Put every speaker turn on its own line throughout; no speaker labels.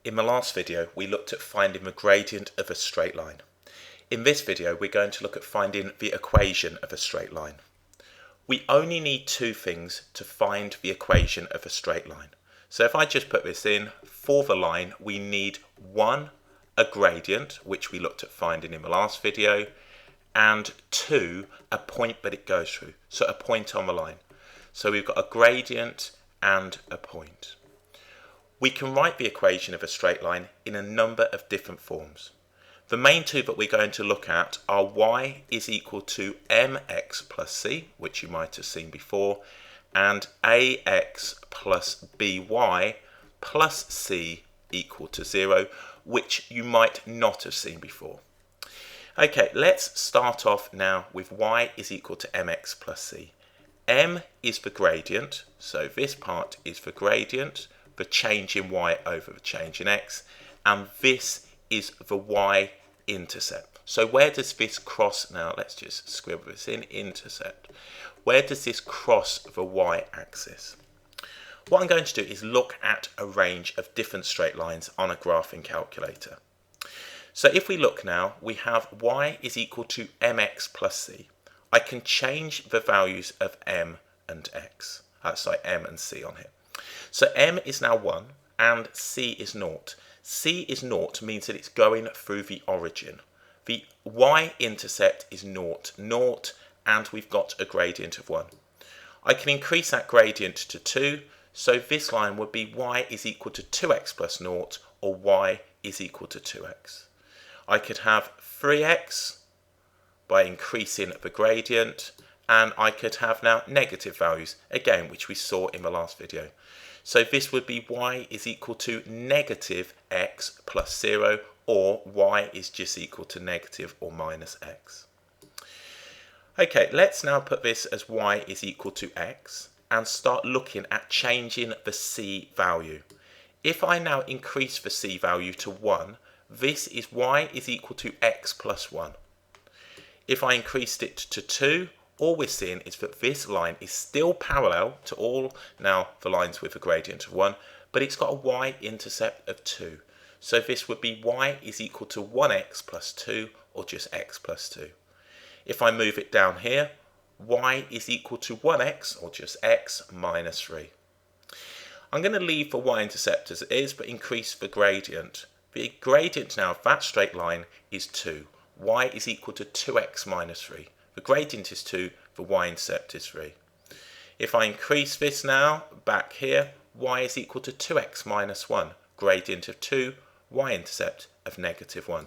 In the last video, we looked at finding the gradient of a straight line. In this video, we're going to look at finding the equation of a straight line. We only need two things to find the equation of a straight line. So if I just put this in, for the line, we need one, a gradient, which we looked at finding in the last video, and two, a point that it goes through, so a point on the line. So we've got a gradient and a point. We can write the equation of a straight line in a number of different forms. The main two that we're going to look at are y is equal to mx plus c, which you might have seen before, and ax plus by plus c equal to 0, which you might not have seen before. Okay, let's start off now with y is equal to mx plus c. M is the gradient, so this part is the gradient, the change in y over the change in x, and this is the y-intercept. So where does this cross now? Let's just scribble this in, intercept. Where does this cross the y-axis? What I'm going to do is look at a range of different straight lines on a graphing calculator. So if we look now, we have y is equal to mx plus c. I can change the values of m and x. M and c on here. So m is now 1 and c is 0. C is 0 means that it's going through the origin. The y-intercept is 0, and we've got a gradient of 1. I can increase that gradient to 2, so this line would be y is equal to 2x plus 0, or y is equal to 2x. I could have 3x by increasing the gradient, and I could have now negative values, again, which we saw in the last video. So this would be y is equal to negative x plus 0, or y is just equal to negative or minus x. Okay, let's now put this as y is equal to x and start looking at changing the c value. If I now increase the c value to 1, this is y is equal to x plus 1. If I increased it to 2, all we're seeing is that this line is still parallel to all now the lines with a gradient of 1, but it's got a y-intercept of 2. So this would be y is equal to 1x plus 2, or just x plus 2. If I move it down here, y is equal to 1x, or just x minus 3. I'm going to leave the y-intercept as it is, but increase the gradient. The gradient now of that straight line is 2. Y is equal to 2x minus 3. The gradient is 2, the y-intercept is 3. If I increase this now, back here, y is equal to 2x minus 1. Gradient of 2, y-intercept of negative 1.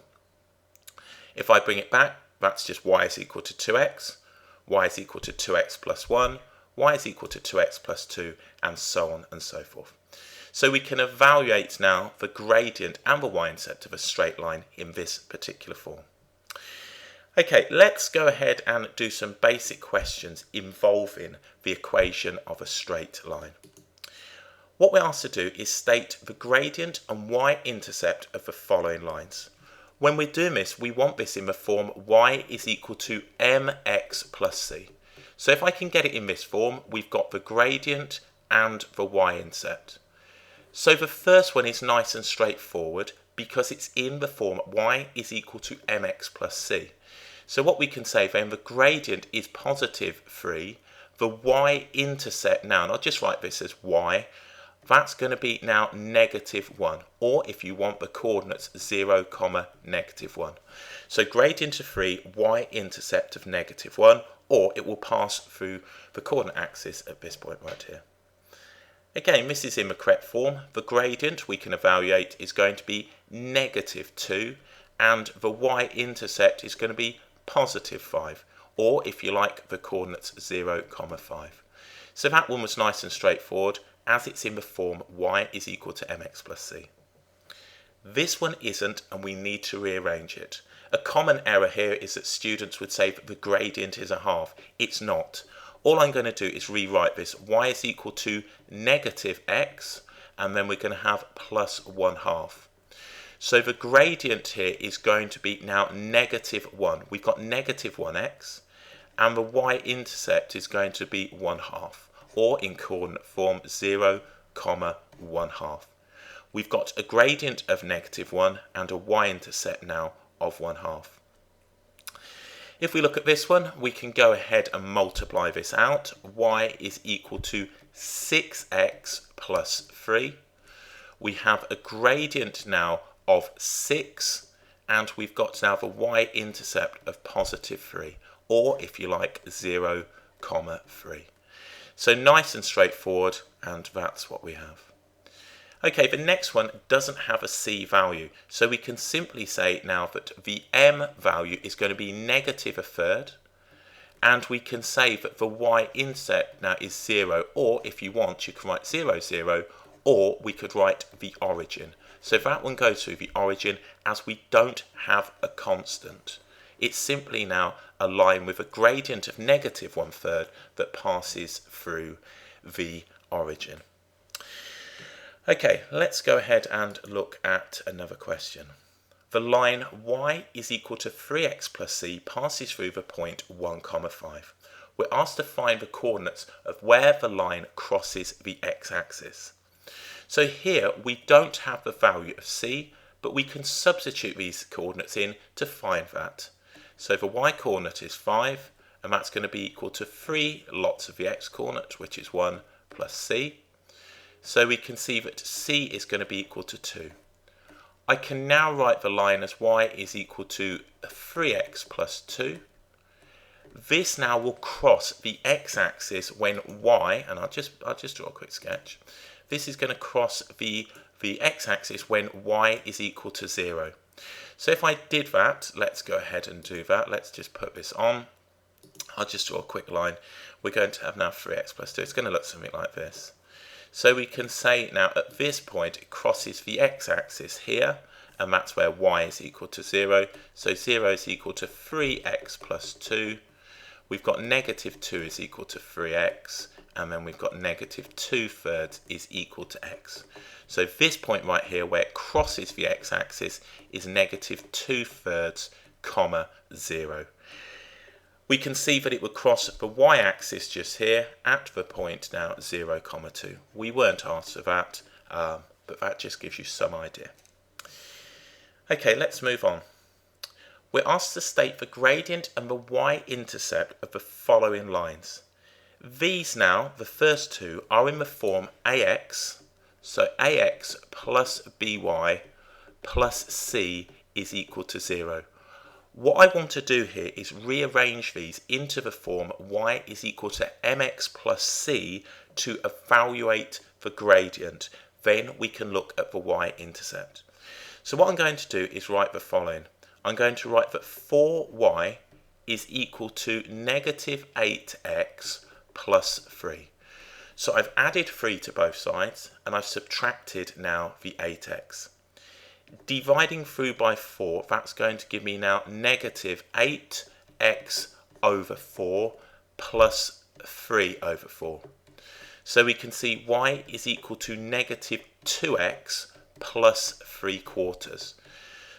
If I bring it back, that's just y is equal to 2x, y is equal to 2x plus 1, y is equal to 2x plus 2, and so on and so forth. So we can evaluate now the gradient and the y-intercept of a straight line in this particular form. Okay, let's go ahead and do some basic questions involving the equation of a straight line. What we're asked to do is state the gradient and y-intercept of the following lines. When we're doing this, we want this in the form y is equal to mx plus c. So if I can get it in this form, we've got the gradient and the y-intercept. So the first one is nice and straightforward because it's in the form y is equal to mx plus c. So what we can say then, the gradient is positive 3, the y-intercept now, and I'll just write this as y, that's going to be now negative 1, or if you want the coordinates 0, negative 1. So gradient of 3, y-intercept of negative 1, or it will pass through the coordinate axis at this point right here. Again, this is in the correct form. The gradient we can evaluate is going to be negative 2, and the y-intercept is going to be positive 5, or if you like, the coordinates 0, 5. So that one was nice and straightforward, as it's in the form y is equal to mx plus c. This one isn't, and we need to rearrange it. A common error here is that students would say that the gradient is a half. It's not. All I'm going to do is rewrite this. Y is equal to negative x, and then we're going to have plus 1/2. So the gradient here is going to be now negative 1. We've got negative 1x, and the y-intercept is going to be 1/2, or in coordinate form 0, 1/2. we've got a gradient of -1 and a y-intercept now of 1/2. If we look at this one, we can go ahead and multiply this out. Y is equal to 6x plus 3. We have a gradient now of 6, and we've got now the y-intercept of +3, or if you like, 0, 3. So nice and straightforward, and that's what we have. Okay, the next one doesn't have a c value, so we can simply say now that the m value is going to be -1/3, and we can say that the y-intercept now is 0, or if you want, you can write 0, 0, or we could write the origin. So that one goes through the origin, as we don't have a constant. It's simply now a line with a gradient of -1/3 that passes through the origin. Okay, let's go ahead and look at another question. The line y is equal to 3x plus c passes through the point 1, 5. We're asked to find the coordinates of where the line crosses the x-axis. So here we don't have the value of c, but we can substitute these coordinates in to find that. So the y coordinate is 5, and that's going to be equal to 3 lots of the x coordinate, which is 1 plus c. So we can see that c is going to be equal to 2. I can now write the line as y is equal to 3x plus 2. This now will cross the x-axis when y, and I'll just draw a quick sketch. This is going to cross the x-axis when y is equal to 0. So if I did that, let's go ahead and do that. Let's just put this on. I'll just draw a quick line. We're going to have now 3x plus 2. It's going to look something like this. So we can say now at this point it crosses the x-axis here, and that's where y is equal to 0. So 0 is equal to 3x plus 2. We've got -2 is equal to 3x, and then we've got -2/3 is equal to x. So this point right here where it crosses the x-axis is -2/3, 0. We can see that it would cross the y-axis just here at the point now 0, 2. We weren't asked for that, but that just gives you some idea. Okay, let's move on. We're asked to state the gradient and the y-intercept of the following lines. These now, the first two, are in the form ax, so ax plus by plus c is equal to 0. What I want to do here is rearrange these into the form y is equal to mx plus c to evaluate the gradient. Then we can look at the y-intercept. So what I'm going to do is write the following. I'm going to write that 4y is equal to -8x plus 3. So I've added 3 to both sides, and I've subtracted now the 8x. Dividing through by 4, that's going to give me now -8x over 4 plus 3 over 4. So we can see y is equal to -2x plus 3/4.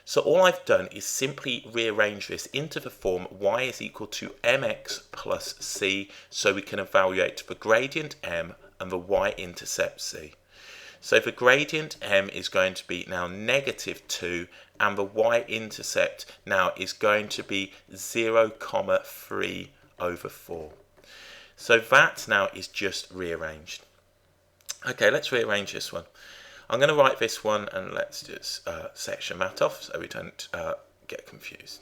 So all I've done is simply rearrange this into the form y is equal to mx plus c, so we can evaluate the gradient m and the y-intercept c. So the gradient m is going to be now -2, and the y-intercept now is going to be 0,3 over 4. So that now is just rearranged. Okay, let's rearrange this one. I'm going to write this one, and let's just section that off so we don't get confused.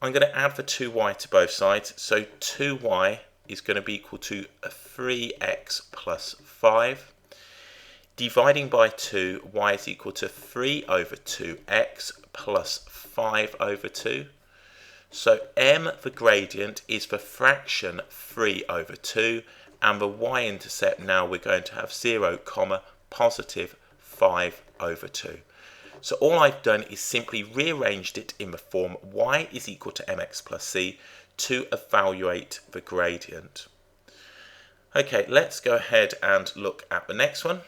I'm going to add the 2y to both sides, so 2y is going to be equal to 3x plus 5. Dividing by 2, y is equal to 3 over 2x plus 5 over 2. So m, the gradient, is the fraction 3 over 2, and the y-intercept now we're going to have 0, positive 5 over 2. So all I've done is simply rearranged it in the form y is equal to mx plus c to evaluate the gradient. Okay, let's go ahead and look at the next one.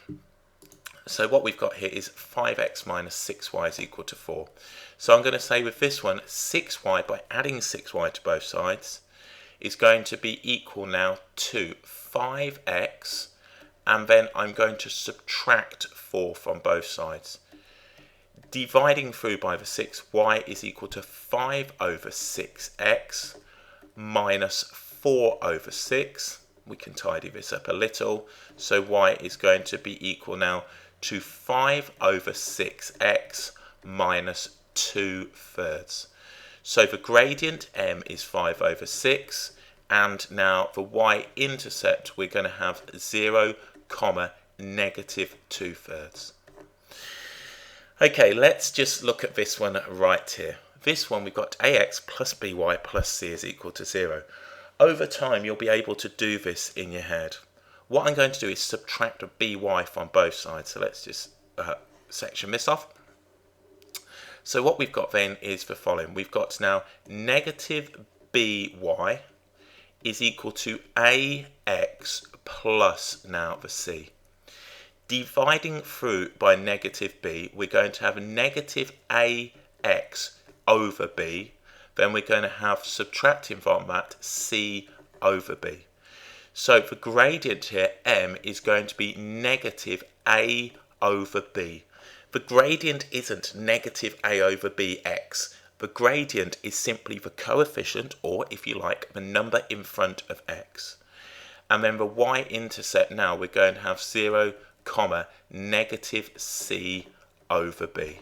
So what we've got here is 5x minus 6y is equal to 4. So I'm going to say with this one, 6y, by adding 6y to both sides, is going to be equal now to 5x, and then I'm going to subtract 4 from both sides. Dividing through by the 6, y is equal to 5 over 6x minus 4 over 6. We can tidy this up a little. So y is going to be equal now to 5 over 6x minus 2/3. So the gradient m is 5 over 6, and now the y-intercept we're going to have 0, negative 2/3. Okay, let's just look at this one right here. This one we've got ax plus by plus c is equal to 0. Over time you'll be able to do this in your head. What I'm going to do is subtract a by from both sides. So let's just section this off. So what we've got then is the following. We've got now negative by is equal to ax plus now the c. Dividing through by negative b, we're going to have a negative ax over b. Then we're going to have, subtracting from that, c over b. So the gradient here, m, is going to be negative a over b. The gradient isn't negative a over bx. The gradient is simply the coefficient, or if you like, the number in front of x. And then the y-intercept now, we're going to have 0, negative c over b.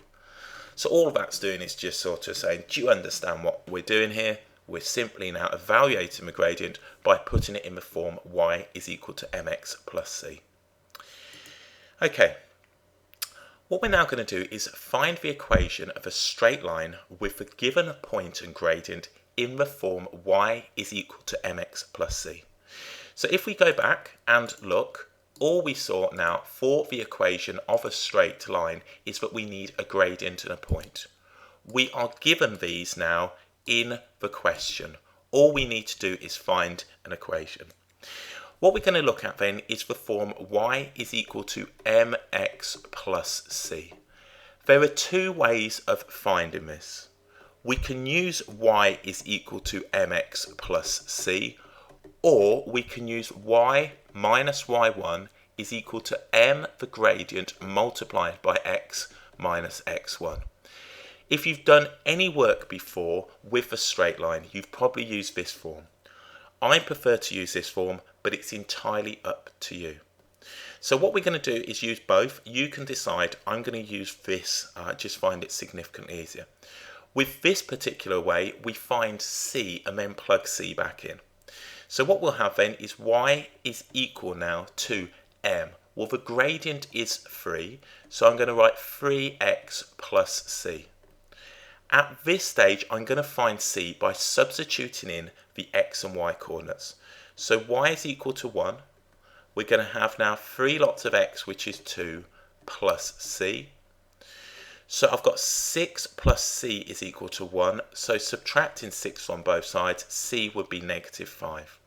So all that's doing is just sort of saying, do you understand what we're doing here? We're simply now evaluating the gradient by putting it in the form y is equal to mx plus c. Okay, what we're now going to do is find the equation of a straight line with the given point and gradient in the form y is equal to mx plus c. So if we go back and look, all we saw now for the equation of a straight line is that we need a gradient and a point. We are given these now in the question. All we need to do is find an equation. What we're going to look at then is the form y is equal to mx plus c. There are two ways of finding this. We can use y is equal to mx plus c, or we can use y minus y1 is equal to m, the gradient, multiplied by x minus x1. If you've done any work before with a straight line, you've probably used this form. I prefer to use this form, but it's entirely up to you. So what we're going to do is use both. You can decide. I'm going to use this, just find it significantly easier. With this particular way, we find c and then plug c back in. So what we'll have then is y is equal now to m. Well, the gradient is 3, so I'm going to write 3x plus c. At this stage, I'm going to find c by substituting in the x and y coordinates. So y is equal to 1. We're going to have now 3 lots of x, which is 2, plus c. So I've got 6 plus c is equal to 1. So subtracting 6 from both sides, c would be negative 5.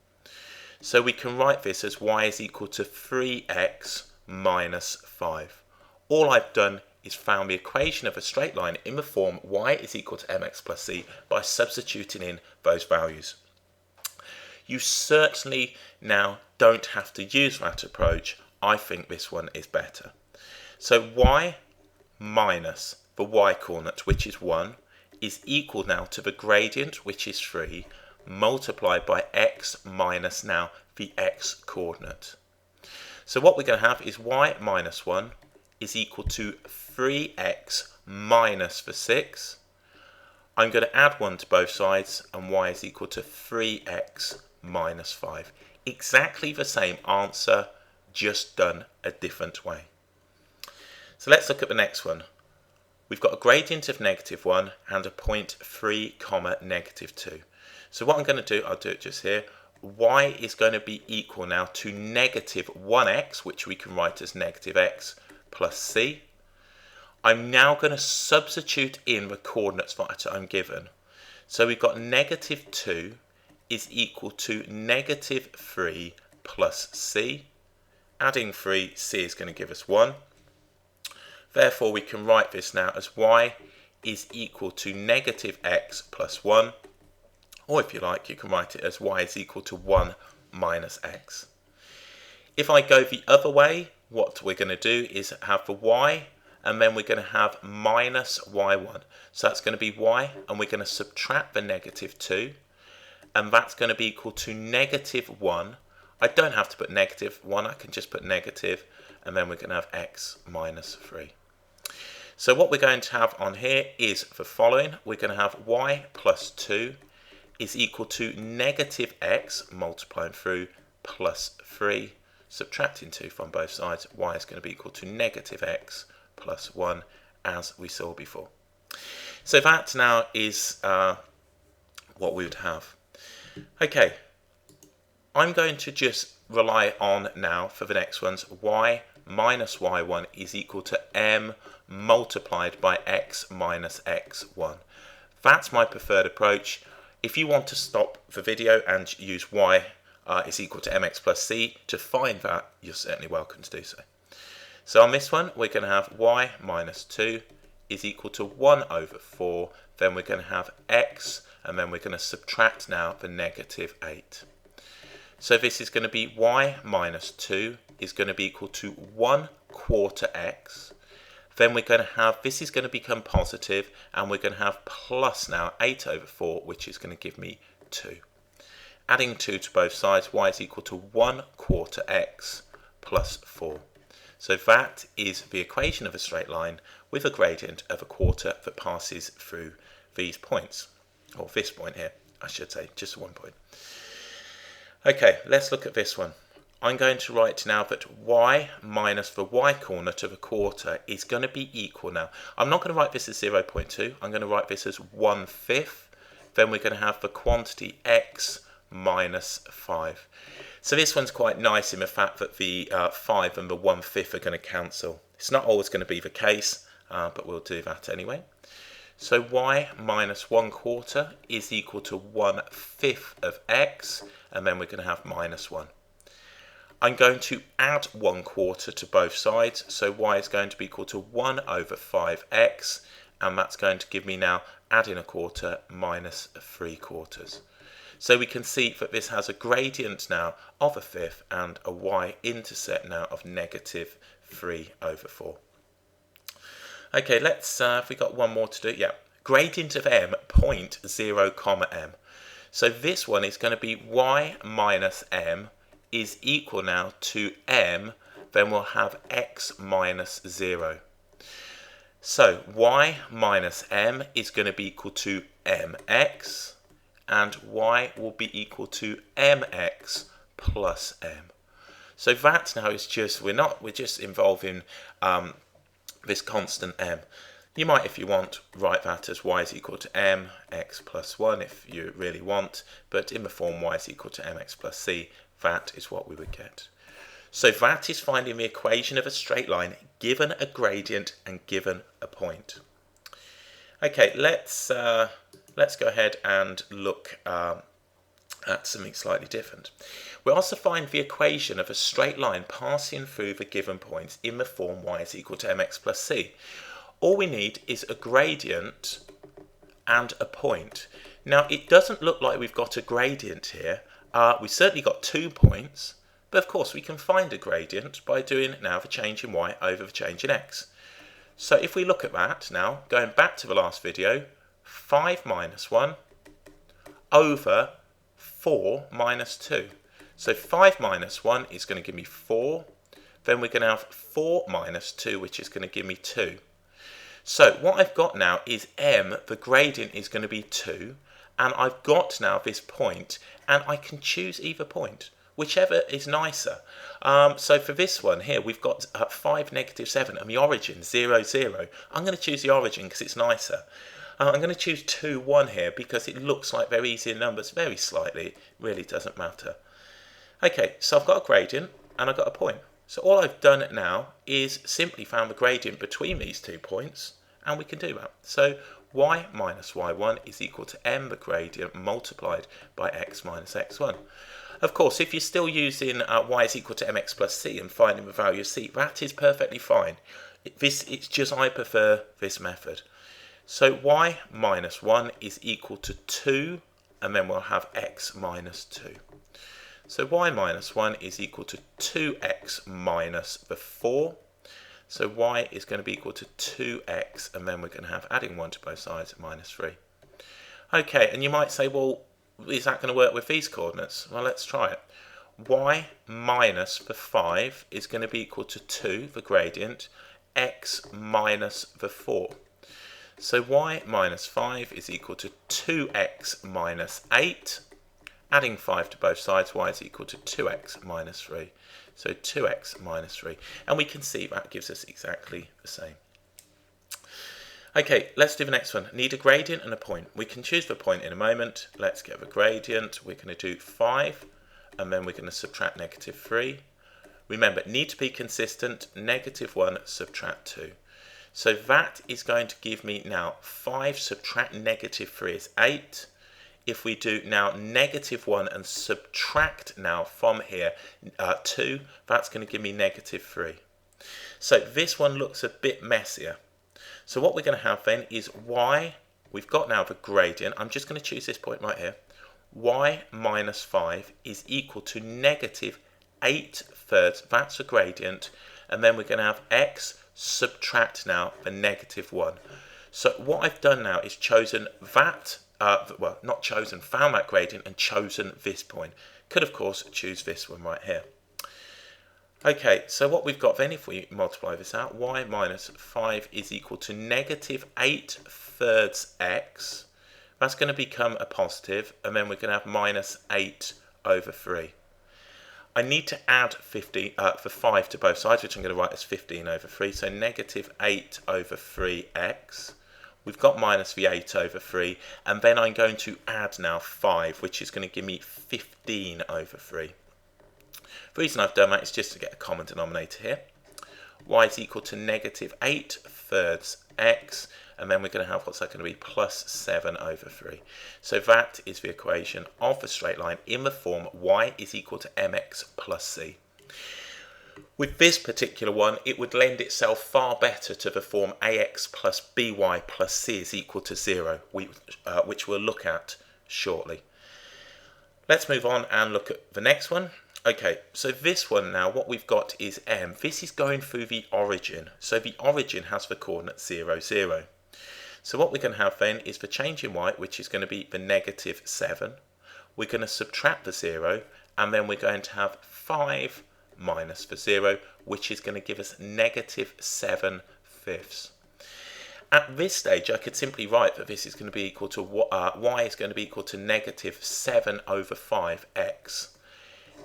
So we can write this as y is equal to 3x minus 5. All I've done is found the equation of a straight line in the form y is equal to mx plus c by substituting in those values. You certainly now don't have to use that approach. I think this one is better. So y minus the y coordinate, which is 1, is equal now to the gradient, which is 3, multiplied by x minus now the x coordinate. So what we're going to have is y minus 1 is equal to 3x minus the 6. I'm going to add 1 to both sides, and y is equal to 3x minus 5. Exactly the same answer, just done a different way. So let's look at the next one. We've got a gradient of negative 1 and a point 3, negative 2. So what I'm going to do, I'll do it just here. Y is going to be equal now to negative 1x, which we can write as negative x, plus c. I'm now going to substitute in the coordinates that I'm given. So we've got negative 2 is equal to negative 3 plus c. Adding 3, c is going to give us 1. Therefore, we can write this now as y is equal to negative x plus 1. Or if you like, you can write it as y is equal to 1 minus x. If I go the other way, what we're going to do is have the y, and then we're going to have minus y1. So that's going to be y, and we're going to subtract the negative 2, and that's going to be equal to negative 1. I don't have to put negative 1, I can just put negative, and then we're going to have x minus 3. So what we're going to have on here is the following. We're going to have y plus 2 is equal to negative x multiplying through plus 3, subtracting 2 from both sides. Y is going to be equal to negative x plus 1, as we saw before. So that now is what we would have. Okay, I'm going to just rely on now for the next ones, y minus y1 is equal to m multiplied by x minus x1. That's my preferred approach. If you want to stop the video and use y is equal to mx plus c to find that, you're certainly welcome to do so. So on this one, we're going to have y minus 2 is equal to 1 over 4. Then we're going to have x, and then we're going to subtract now the negative 8. So this is going to be y minus 2 is going to be equal to 1/4 x. Then we're going to have, this is going to become positive, and we're going to have plus now 8 over 4, which is going to give me 2. Adding 2 to both sides, y is equal to 1/4 x plus 4. So that is the equation of a straight line with a gradient of 1/4 that passes through these points, or this point here, I should say, just one point. Okay, let's look at this one. I'm going to write now that y minus the y corner to the quarter is going to be equal now. I'm not going to write this as 0.2. I'm going to write this as 1/5. Then we're going to have the quantity x minus 5. So this one's quite nice in the fact that the 5 and the 1/5 are going to cancel. It's not always going to be the case, but we'll do that anyway. So y minus 1/4 is equal to 1/5 of x, and then we're going to have minus 1. I'm going to add 1/4 to both sides, so y is going to be equal to 1 over 5x, and that's going to give me now, adding 1/4, minus 3/4. So we can see that this has a gradient now of 1/5 and a y-intercept now of negative 3 over 4. Okay, let's, have we got one more to do? Yeah, gradient of m, point 0, m. So this one is going to be y minus m is equal now to m, then we'll have x minus 0. So y minus m is going to be equal to mx, and y will be equal to mx plus m. So that now is just, we're just involving this constant m. You might, if you want, write that as y is equal to m, x plus 1 if you really want, but in the form y is equal to mx plus c, that is what we would get. So that is finding the equation of a straight line given a gradient and given a point. Okay, let's go ahead and look at something slightly different. We also find the equation of a straight line passing through the given points in the form y is equal to mx plus c. All we need is a gradient and a point. Now, it doesn't look like we've got a gradient here. We've certainly got 2 points, but of course we can find a gradient by doing now the change in y over the change in x. So if we look at that now, going back to the last video, 5 minus 1 over 4 minus 2. So 5 minus 1 is going to give me 4. Then we're going to have 4 minus 2, which is going to give me 2. So what I've got now is m, the gradient is going to be 2, and I've got now this point, and I can choose either point, whichever is nicer. So for this one here, we've got 5, negative 7, and the origin, 0, 0. I'm going to choose the origin because it's nicer. I'm going to choose 2, 1 here because it looks like they're easier numbers, very slightly. It really doesn't matter. Okay, so I've got a gradient and I've got a point. So all I've done now is simply found the gradient between these 2 points, and we can do that. So y minus y1 is equal to m, the gradient, multiplied by x minus x1. Of course, if you're still using y is equal to mx plus c and finding the value of c, that is perfectly fine. It's just I prefer this method. So y minus 1 is equal to 2, and then we'll have x minus 2. So y minus 1 is equal to 2x minus the 4. So y is going to be equal to 2x, and then we're going to have adding 1 to both sides, minus 3. Okay, and you might say, well, is that going to work with these coordinates? Well, let's try it. Y minus the 5 is going to be equal to 2, the gradient, x minus the 4. So y minus 5 is equal to 2x minus 8. Adding 5 to both sides, y is equal to 2x minus 3. So 2x minus 3. And we can see that gives us exactly the same. Okay, let's do the next one. Need a gradient and a point. We can choose the point in a moment. Let's get the gradient. We're going to do 5, and then we're going to subtract negative 3. Remember, need to be consistent. Negative 1, subtract 2. So that is going to give me now 5 subtract negative 3 is 8. If we do now negative 1 and subtract now from here 2, that's going to give me negative 3. So this one looks a bit messier. So what we're going to have then is y, we've got now the gradient, I'm just going to choose this point right here, y minus 5 is equal to negative 8/3, that's the gradient, and then we're going to have x subtract now the negative 1. So what I've done now is chosen that, well, not chosen, found that gradient and chosen this point. Could, of course, choose this one right here. Okay, so what we've got then, if we multiply this out, y minus 5 is equal to negative 8/3 x. That's going to become a positive, and then we're going to have minus 8/3. I need to add the 5 to both sides, which I'm going to write as 15/3. So negative 8/3x. We've got minus the 8/3, and then I'm going to add now 5, which is going to give me 15/3. The reason I've done that is just to get a common denominator here. Y is equal to negative 8/3 x, and then we're going to have, what's that going to be, plus 7/3. So that is the equation of the straight line in the form y is equal to mx plus c. With this particular one, it would lend itself far better to the form ax plus by plus c is equal to 0, which we'll look at shortly. Let's move on and look at the next one. Okay, so this one now, what we've got is m. This is going through the origin. So the origin has the coordinate 0, 0. So what we're going to have then is the change in y, which is going to be the negative 7. We're going to subtract the 0, and then we're going to have 5 minus the 0, which is going to give us negative 7/5. At this stage, I could simply write that this is going to be equal to, y is going to be equal to negative 7/5x.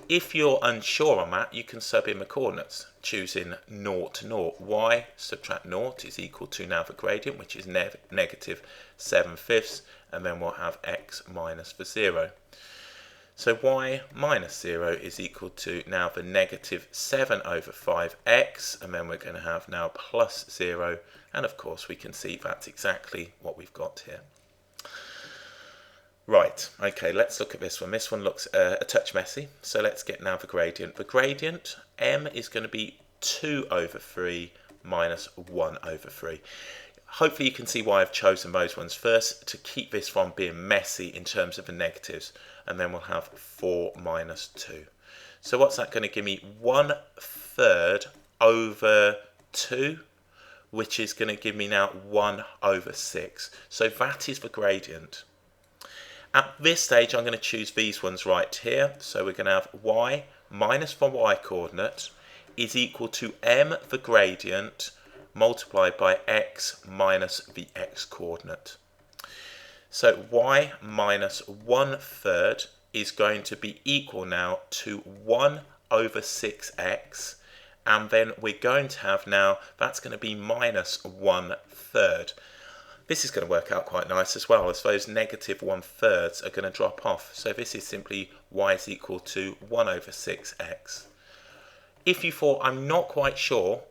If you're unsure on that, you can sub in the coordinates, choosing 0 to 0. Y subtract 0 is equal to now the gradient, which is negative 7/5, and then we'll have x minus the 0. So y minus 0 is equal to now the negative 7/5x, and then we're going to have now plus 0, and of course we can see that's exactly what we've got here. Right, okay, let's look at this one. This one looks a touch messy, so let's get now the gradient. The gradient, m, is going to be 2/3 minus 1/3. Hopefully you can see why I've chosen those ones first, to keep this from being messy in terms of the negatives, and then we'll have 4 minus 2. So what's that going to give me? 1/3 over 2, which is going to give me now 1/6. So that is the gradient. At this stage, I'm going to choose these ones right here. So we're going to have y minus the y coordinate is equal to m, the gradient, multiplied by x minus the x coordinate. So y minus 1/3 is going to be equal now to 1/6x, and then we're going to have now, that's going to be minus 1/3. This is going to work out quite nice as well, as those negative 1/3 are going to drop off. So this is simply y is equal to 1/6x. If you thought I'm not quite sure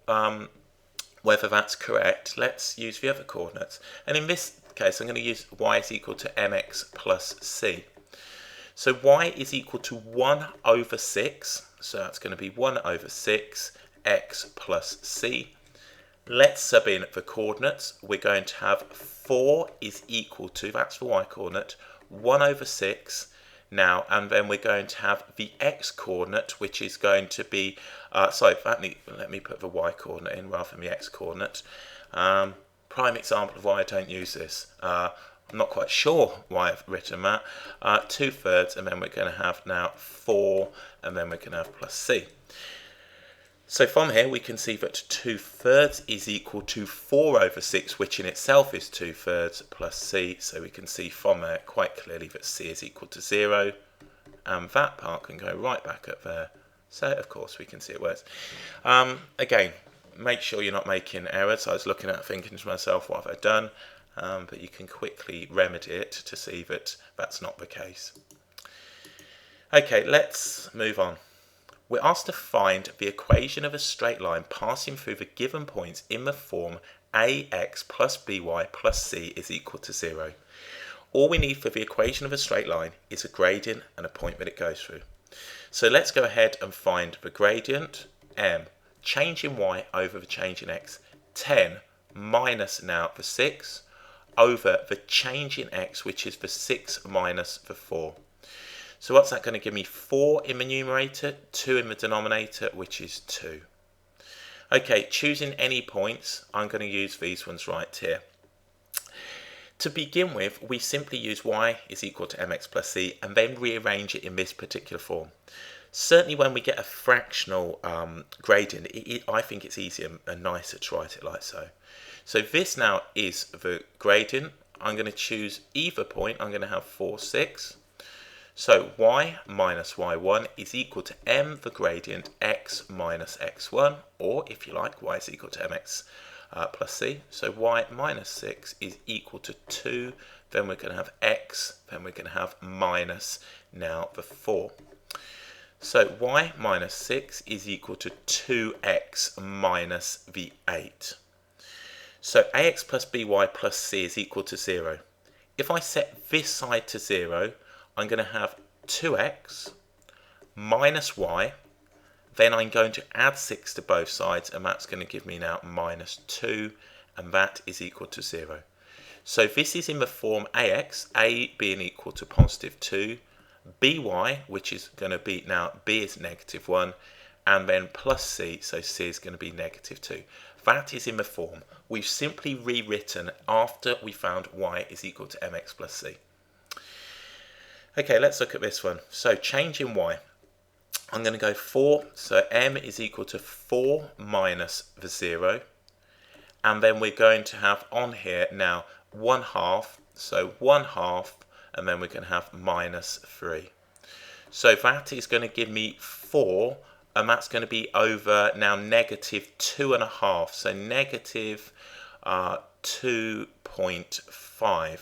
whether that's correct, let's use the other coordinates. And in this case, I'm going to use y is equal to mx plus c. So y is equal to 1/6. So that's going to be 1/6 x plus c. Let's sub in the coordinates. We're going to have 4 is equal to, that's the y coordinate, 1/6. now, and then we're going to have the x coordinate, which is going to be, let me put the y coordinate in rather than the x coordinate. Prime example of why I don't use this. I'm not quite sure why I've written that. 2/3, and then we're going to have now 4, and then we're going to have plus c. So from here we can see that 2/3 is equal to 4/6, which in itself is 2/3 plus c. So we can see from there quite clearly that c is equal to 0, and that part can go right back up there. So of course we can see it works. Again, make sure you're not making errors. I was looking at it thinking to myself, what have I done? But you can quickly remedy it to see that that's not the case. Okay, let's move on. We're asked to find the equation of a straight line passing through the given points in the form ax plus by plus c is equal to 0. All we need for the equation of a straight line is a gradient and a point that it goes through. So let's go ahead and find the gradient, m, change in y over the change in x, 10 minus now the 6 over the change in x, which is the 6 minus the 4. So what's that going to give me? 4 in the numerator, 2 in the denominator, which is 2. Okay, choosing any points, I'm going to use these ones right here. To begin with, we simply use y is equal to mx plus c and then rearrange it in this particular form. Certainly when we get a fractional gradient, I think it's easier and nicer to write it like so. So this now is the gradient. I'm going to choose either point. I'm going to have 4, 6. So y minus y1 is equal to m, the gradient, x minus x1, or if you like, y is equal to mx plus c. So y minus 6 is equal to 2, then we're going to have x, then we're going to have minus now the 4. So y minus 6 is equal to 2x minus the 8. So ax plus by plus c is equal to 0. If I set this side to 0, I'm going to have 2x minus y, then I'm going to add 6 to both sides, and that's going to give me now minus 2, and that is equal to 0. So this is in the form ax, a being equal to positive 2, by, which is going to be now b is negative 1, and then plus c, so c is going to be negative 2. That is in the form we've simply rewritten after we found y is equal to mx plus c. Okay, let's look at this one. So change in y. I'm going to go 4, so m is equal to 4 minus the 0. And then we're going to have on here now 1/2, so 1/2, and then we're going to have minus 3. So that is going to give me 4, and that's going to be over now negative 2.5, so negative 2.5.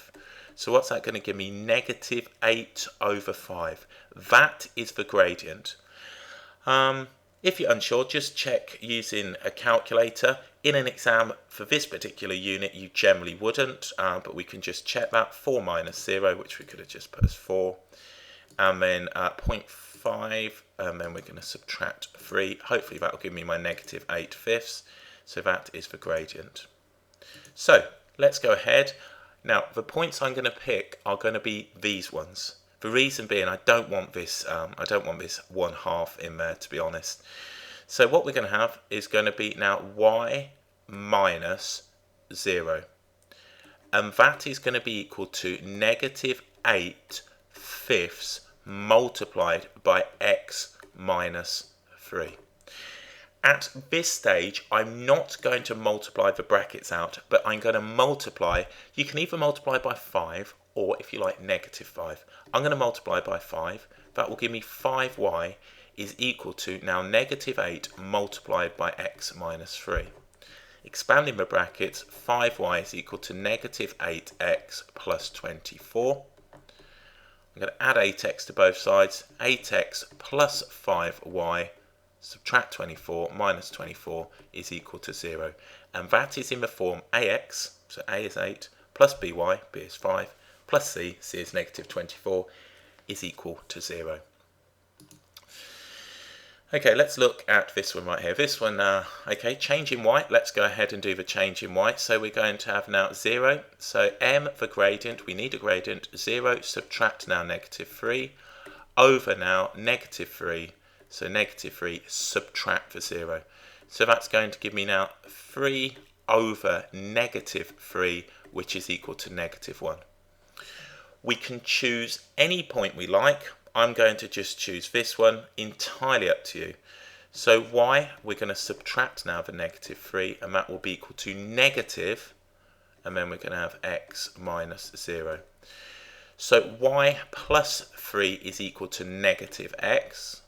So what's that going to give me? Negative 8 over 5. That is the gradient. If you're unsure, just check using a calculator. In an exam for this particular unit, you generally wouldn't, but we can just check that. 4 minus 0, which we could have just put as 4. And then 0.5, and then we're going to subtract 3. Hopefully that will give me my negative 8/5. So that is the gradient. So let's go ahead. Now, the points I'm going to pick are going to be these ones. The reason being, I don't want this 1/2 in there, to be honest. So what we're going to have is going to be now y minus 0. And that is going to be equal to negative 8/5 multiplied by x minus 3. At this stage, I'm not going to multiply the brackets out, but I'm going to multiply. You can either multiply by 5, or if you like, negative 5. I'm going to multiply by 5. That will give me 5y is equal to now negative 8 multiplied by x minus 3. Expanding the brackets, 5y is equal to negative 8x plus 24. I'm going to add 8x to both sides. 8x plus 5y, subtract 24, minus 24 is equal to 0. And that is in the form ax, so a is 8, plus by, b is 5, plus c is negative 24, is equal to 0. Okay, let's look at this one right here. This one, okay, change in y. Let's go ahead and do the change in y. So we're going to have now 0. So m, the gradient, we need a gradient, 0, subtract now negative 3, over now negative 3. So negative 3 subtract the 0. So that's going to give me now 3 over negative 3, which is equal to negative 1. We can choose any point we like. I'm going to just choose this one, entirely up to you. So y, we're going to subtract now the negative 3, and that will be equal to negative, and then we're going to have x minus 0. So y plus 3 is equal to negative x.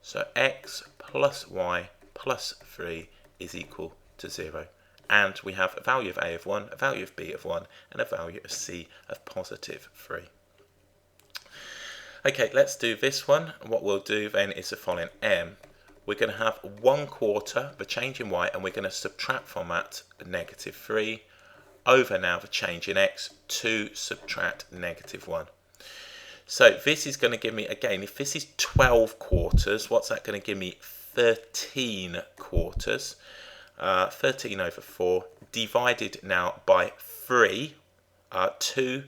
So x plus y plus 3 is equal to 0. And we have a value of a of 1, a value of b of 1, and a value of c of positive 3. Okay, let's do this one. What we'll do then is the following. M, we're going to have 1/4, the change in y, and we're going to subtract from that the negative 3 over now the change in x to subtract negative 1. So this is going to give me, again, if this is 12/4, what's that going to give me? 13/4. 13 over 4 divided now by 3. 2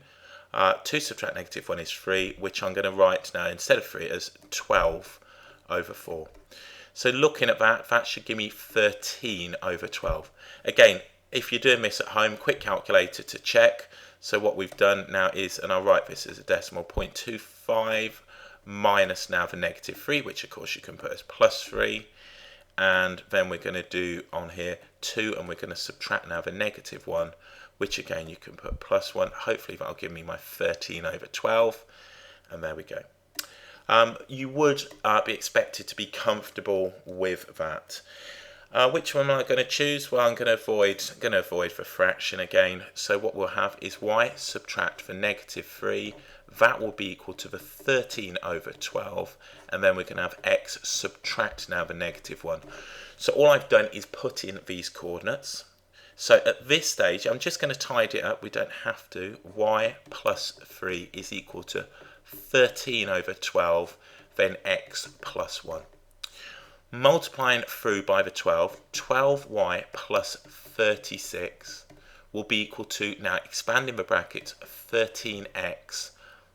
subtract negative 1 is 3, which I'm going to write now instead of 3 as 12 over 4. So looking at that, that should give me 13 over 12. Again, if you're doing this at home, quick calculator to check. So what we've done now is, and I'll write this as a decimal, 0.25 minus now the negative 3, which of course you can put as plus 3. And then we're going to do on here 2, and we're going to subtract now the negative 1, which again you can put plus 1. Hopefully that'll give me my 13 over 12. And there we go. You would be expected to be comfortable with that. Which one am I going to choose? Well, I'm going to avoid the fraction again. So what we'll have is y subtract the negative 3. That will be equal to the 13 over 12. And then we're going to have x subtract now the negative 1. So all I've done is put in these coordinates. So at this stage, I'm just going to tidy it up. We don't have to. Y plus 3 is equal to 13 over 12, then x plus 1. Multiplying through by the 12, 12y plus 36 will be equal to, now expanding the brackets, 13x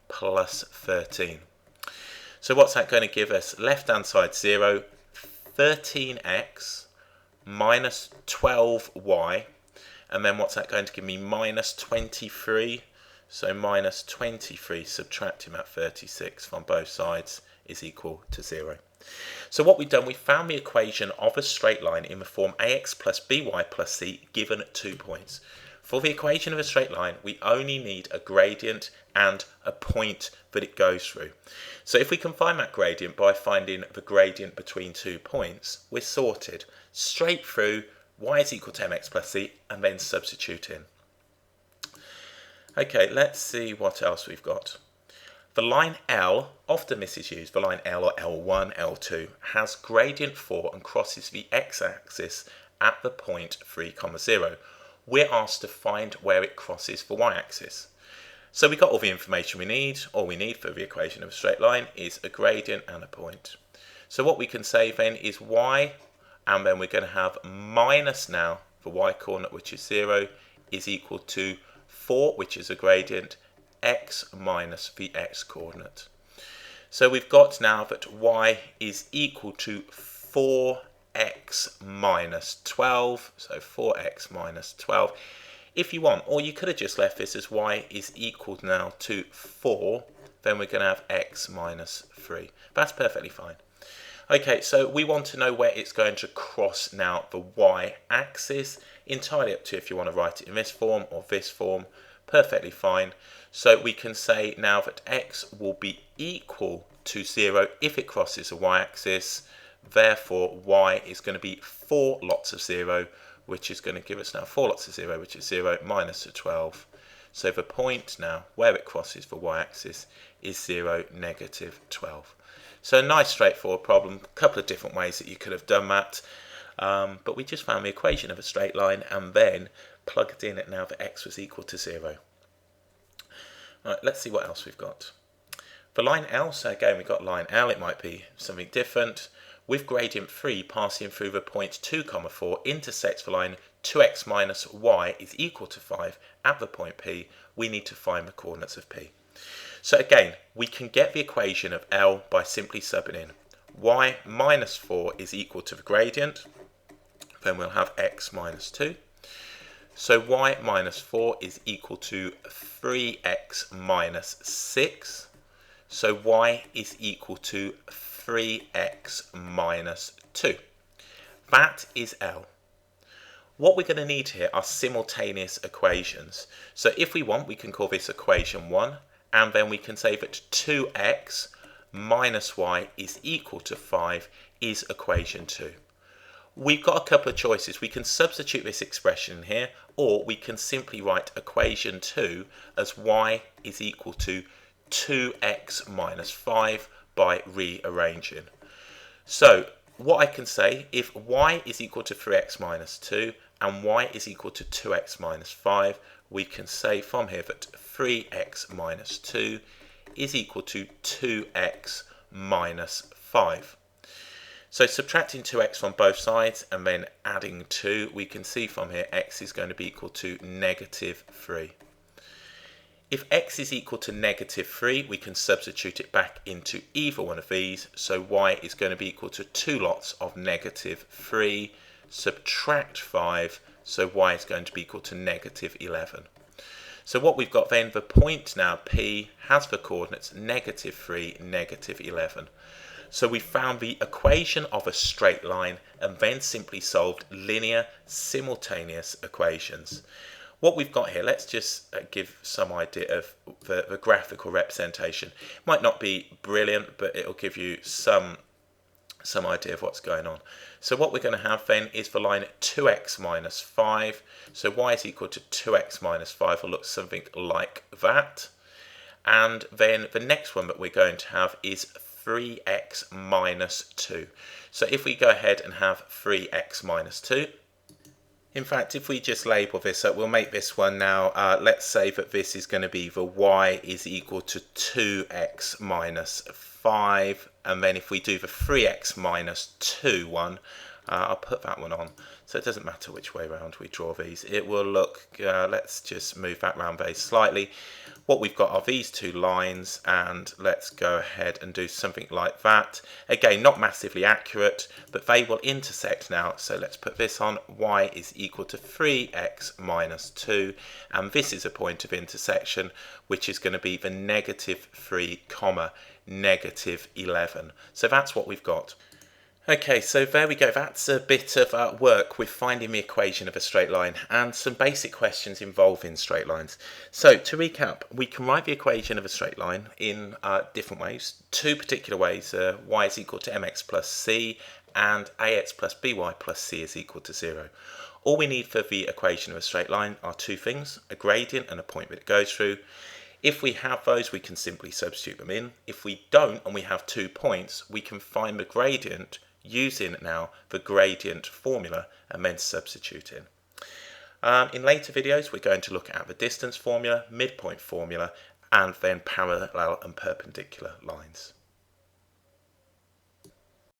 plus 13. So what's that going to give us? Left hand side 0, 13x minus 12y, and then what's that going to give me? Minus 23. So minus 23 subtracting that 36 from both sides is equal to 0. So what we've done, we found the equation of a straight line in the form ax plus by plus c given 2 points. For the equation of a straight line, we only need a gradient and a point that it goes through. So if we can find that gradient by finding the gradient between 2 points, we're sorted. Straight through, y is equal to mx plus c, and then substitute in. Okay, let's see what else we've got. The line L, often this is used, the line L or L1, L2, has gradient 4 and crosses the x-axis at the point 3, 0. We're asked to find where it crosses the y-axis. So we've got all the information we need. All we need for the equation of a straight line is a gradient and a point. So what we can say then is y, and then we're going to have minus now the y coordinate, which is 0, is equal to 4, which is a gradient, x minus the x coordinate. So we've got now that y is equal to 4x minus 12, so 4x minus 12. If you want, or you could have just left this as y is equal now to 4, then we're going to have x minus 3. That's perfectly fine. Okay, so we want to know where it's going to cross now the y-axis. Entirely up to you if you want to write it in this form or this form. Perfectly fine. So we can say now that x will be equal to 0 if it crosses the y-axis. Therefore, y is going to be 4 lots of 0, which is going to give us now 4 lots of 0, which is 0 minus the 12. So the point now where it crosses the y-axis is 0, negative 12. So a nice straightforward problem. A couple of different ways that you could have done that. But we just found the equation of a straight line and then plugged in it now that x was equal to 0. Right, let's see what else we've got. For line L, so again we've got line L, it might be something different. With gradient 3 passing through the point 2, 4 intersects the line 2x minus y is equal to 5 at the point P, we need to find the coordinates of P. So again, we can get the equation of L by simply subbing in y minus 4 is equal to the gradient, then we'll have x minus 2. So y minus 4 is equal to 3x minus 6. So y is equal to 3x minus 2. That is L. What we're going to need here are simultaneous equations. So if we want, we can call this equation 1, and then we can say that 2x minus y is equal to 5 is equation 2. We've got a couple of choices. We can substitute this expression here, or we can simply write equation 2 as y is equal to 2x minus 5 by rearranging. So what I can say, if y is equal to 3x minus 2 and y is equal to 2x minus 5, we can say from here that 3x minus 2 is equal to 2x minus 5. So subtracting 2x from both sides and then adding 2, we can see from here x is going to be equal to negative 3. If x is equal to negative 3, we can substitute it back into either one of these. So y is going to be equal to 2 lots of negative 3, subtract 5, so y is going to be equal to negative 11. So what we've got then, the point now P has the coordinates negative 3, negative 11. So we found the equation of a straight line and then simply solved linear simultaneous equations. What we've got here, let's just give some idea of the graphical representation. It might not be brilliant, but it'll give you some idea of what's going on. So what we're going to have then is the line 2x minus 5. So y is equal to 2x minus 5 will look something like that. And then the next one that we're going to have is 3x minus 2. So if we go ahead and have 3x minus 2, in fact, if we just label this up, we'll make this one now, let's say that this is going to be the y is equal to 2x minus 5, and then if we do the 3x minus 2 one, I'll put that one on, so it doesn't matter which way around we draw these. It will look, let's just move that round very slightly. What we've got are these two lines, and let's go ahead and do something like that. Again, not massively accurate, but they will intersect now. So let's put this on. Y is equal to 3x minus 2, and this is a point of intersection, which is going to be the negative 3 comma negative 11. So that's what we've got. Okay, so there we go. That's a bit of work with finding the equation of a straight line and some basic questions involving straight lines. So to recap, we can write the equation of a straight line in different ways. Two particular ways, y is equal to mx plus c and ax plus by plus c is equal to 0. All we need for the equation of a straight line are two things, a gradient and a point that it goes through. If we have those, we can simply substitute them in. If we don't and we have 2 points, we can find the gradient using now the gradient formula and then substitute in. In later videos, we're going to look at the distance formula, midpoint formula, and then parallel and perpendicular lines.